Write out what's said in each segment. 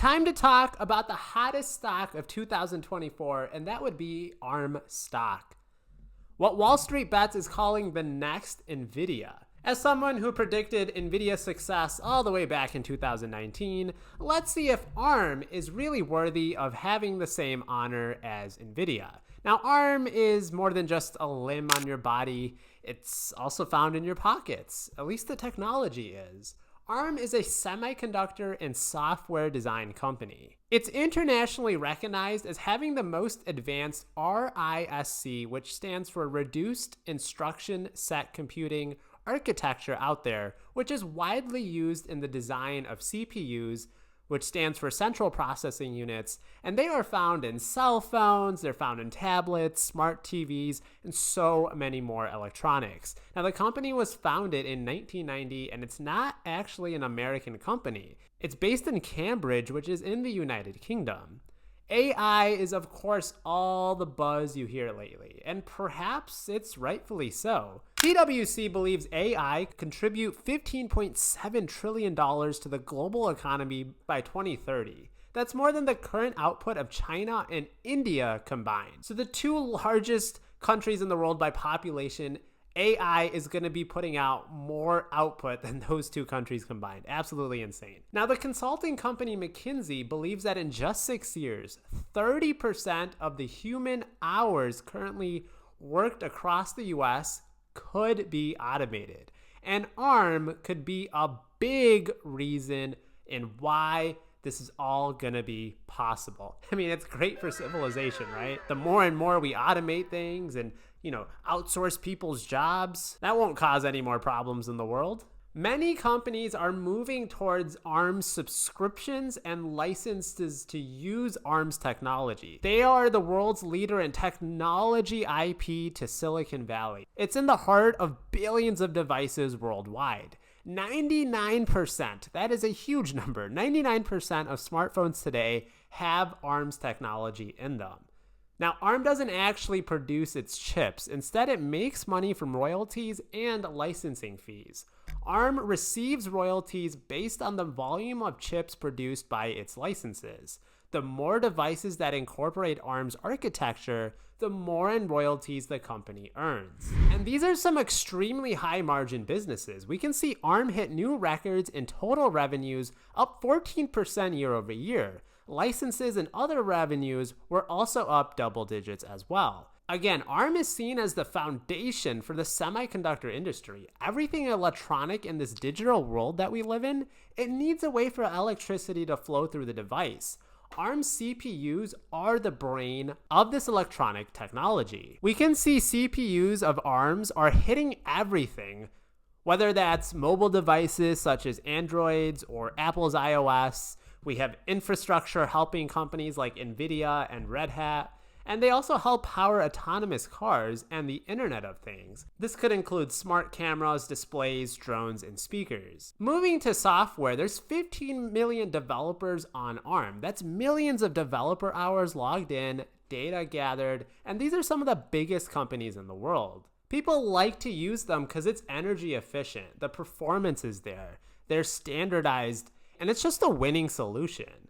time to talk about the hottest stock of 2024, and that would be ARM stock. What Wall Street Bets is calling the next NVIDIA. As someone who predicted NVIDIA's success all the way back in 2019, let's see if ARM is really worthy of having the same honor as NVIDIA. Now, ARM is more than just a limb on your body. It's also found in your pockets. At least the technology is. ARM is a semiconductor and software design company. It's internationally recognized as having the most advanced RISC, which stands for Reduced Instruction Set Computing architecture out there, which is widely used in the design of CPUs, which stands for Central Processing Units, and they are found in cell phones, they're found in tablets, smart TVs, and so many more electronics. Now, the company was founded in 1990, and it's not actually an American company. It's based in Cambridge, which is in the United Kingdom. AI is, of course, all the buzz you hear lately, and perhaps it's rightfully so. PwC believes AI contribute $15.7 trillion to the global economy by 2030. That's more than the current output of China and India combined. So the two largest countries in the world by population, AI is going to be putting out more output than those two countries combined. Absolutely insane. Now, the consulting company McKinsey believes that in just 6 years, 30% of the human hours currently worked across the US could be automated. And ARM could be a big reason in why this is all gonna be possible. I mean, it's great for civilization, right? The more and more we automate things and, outsource people's jobs, that won't cause any more problems in the world. Many companies are moving towards ARM's subscriptions and licenses to use ARM's technology. They are the world's leader in technology IP to Silicon Valley. It's in the heart of billions of devices worldwide. 99%, that is a huge number, 99% of smartphones today have ARM's technology in them. Now, ARM doesn't actually produce its chips. Instead, it makes money from royalties and licensing fees. ARM receives royalties based on the volume of chips produced by its licenses. The more devices that incorporate ARM's architecture, the more in royalties the company earns. And these are some extremely high margin businesses. We can see ARM hit new records in total revenues, up 14% year over year. Licenses and other revenues were also up double digits as well. Again, ARM is seen as the foundation for the semiconductor industry. Everything electronic in this digital world that we live in, it needs a way for electricity to flow through the device. ARM CPUs are the brain of this electronic technology. We can see CPUs of ARMs are hitting everything, whether that's mobile devices such as Androids or Apple's iOS. We have infrastructure helping companies like NVIDIA and Red Hat, and they also help power autonomous cars and the Internet of Things. This could include smart cameras, displays, drones, and speakers. Moving to software, there's 15 million developers on ARM. That's millions of developer hours logged in, data gathered, and these are some of the biggest companies in the world. People like to use them because it's energy efficient, the performance is there, they're standardized, and it's just a winning solution.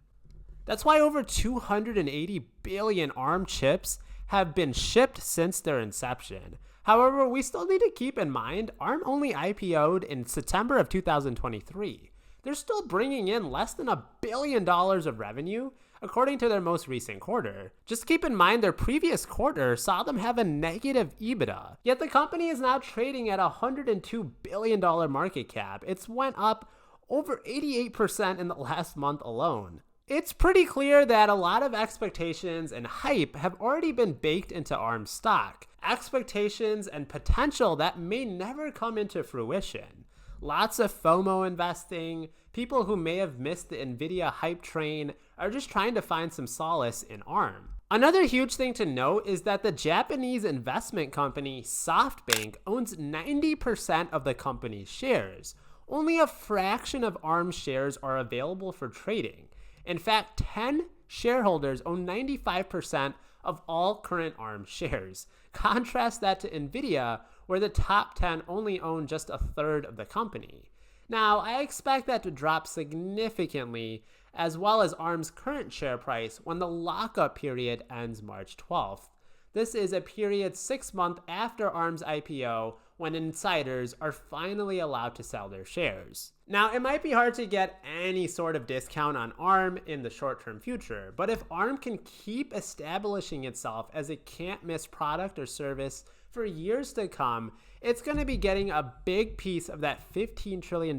That's why over 280 billion ARM chips have been shipped since their inception. However, we still need to keep in mind ARM only IPO'd in September of 2023. They're still bringing in less than $1 billion of revenue, according to their most recent quarter. Just keep in mind their previous quarter saw them have a negative EBITDA. Yet the company is now trading at a $102 billion market cap. It's went up over 88% in the last month alone. It's pretty clear that a lot of expectations and hype have already been baked into ARM stock. Expectations and potential that may never come into fruition. Lots of FOMO investing. People who may have missed the NVIDIA hype train are just trying to find some solace in ARM. Another huge thing to note is that the Japanese investment company SoftBank owns 90% of the company's shares. Only a fraction of ARM shares are available for trading. In fact, 10 shareholders own 95% of all current ARM shares. Contrast that to NVIDIA, where the top 10 only own just a third of the company. Now, I expect that to drop significantly as well as ARM's current share price when the lockup period ends March 12th. This is a period 6 months after ARM's IPO, when insiders are finally allowed to sell their shares. Now, it might be hard to get any sort of discount on ARM in the short-term future, but if ARM can keep establishing itself as a can't-miss product or service for years to come, it's going to be getting a big piece of that $15 trillion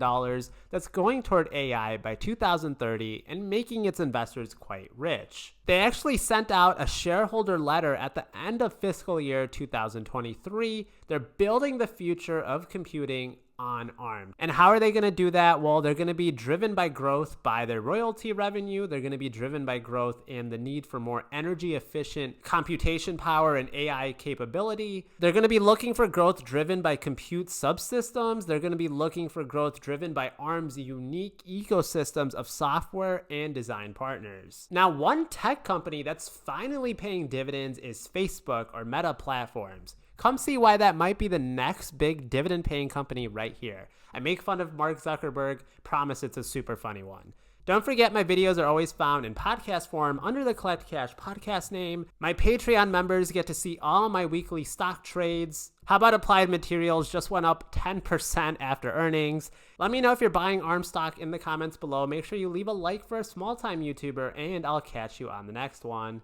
that's going toward AI by 2030 and making its investors quite rich. They actually sent out a shareholder letter at the end of fiscal year 2023. They're building the future of computing on ARM. And how are they going to do that? Well, they're going to be driven by growth by their royalty revenue. They're going to be driven by growth in the need for more energy efficient computation power and AI capability. They're going to be looking for growth driven by compute subsystems. They're going to be looking for growth driven by ARM's unique ecosystems of software and design partners. Now, one tech company that's finally paying dividends is Facebook or Meta Platforms. Come see why that might be the next big dividend-paying company right here. I make fun of Mark Zuckerberg, promise it's a super funny one. Don't forget my videos are always found in podcast form under the Collect Cash podcast name. My Patreon members get to see all my weekly stock trades. How about Applied Materials just went up 10% after earnings. Let me know if you're buying ARM stock in the comments below. Make sure you leave a like for a small-time YouTuber, and I'll catch you on the next one.